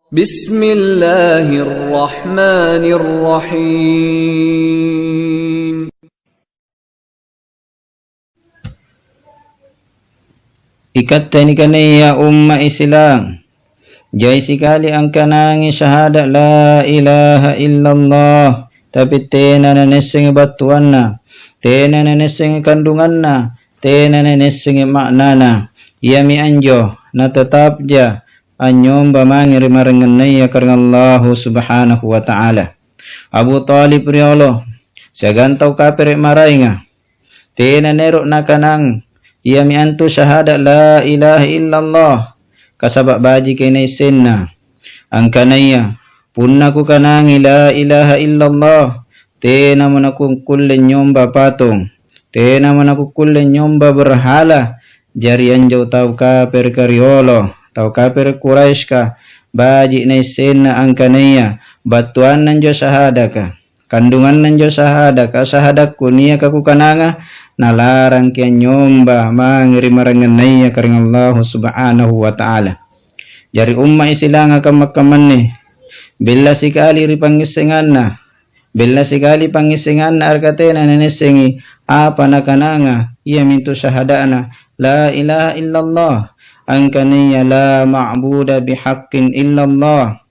Bismillahirrahmanirrahim. Ikatani kanaya umma Islam. Jai sekali angkanangi syahadat la ilaha illallah. Tapi tena nanesing batuanna, tena nanesing kandunganna, tena nanesing maknana. Ia mi anjo na tetap ja anyom bamangiri marengenaya karena Allah subhanahu wa ta'ala. Abu Talib riolo sagantau kapir marainga. Tena nerok nakanang ia mi antu syahadat la ilaha illallah. Kasabak baji kene senna angkanaya punna ku kanangi la ilaha illallah. Tena manaku kulle nyomba patung, tena manaku kulle nyomba berhala. Jari anjau tau kafir kariolo, tau kafir Quraisy ka baji ne senna angkanaya batuan nanjo syahadaka, kandungan nanjo syahadaka, syahadaku nia kaku kananga nalarang kia nyomba mangiri maranganaya karena Allah subhanahu wa ta'ala. Jari umma isilanga kamakkamanni bila sikali ripangisinganna, bila sikali pangisinganna arkatena nenesengi apa nakananga ia mintu syahadana la ilaha illallah angkaniya la ma'buda bihaqqin illallah.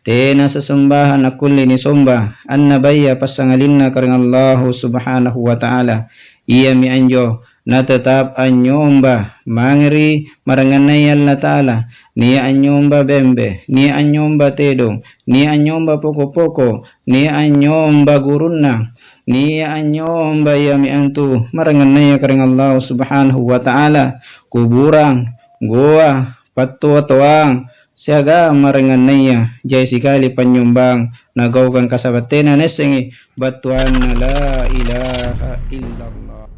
Tena sesembahan kulli ni sombah annabaya pasangalinna karena Allah subhanahu wa ta'ala. Ia mi anjo na tetap anyomba mangri maranganay Allah ta'ala. Ni anyomba bembe, ni anyomba tedong, ni anyomba poko-poko, ni anyomba gurunna, ni anyomba ya mi antu maranganay karena Allah subhanahu wa ta'ala. Kuburang, goa, patuwa-tuwang, siaga maranganaya jai sikali panyumbang nagaukan kasabatena nesengi batuan la ilaha illallah.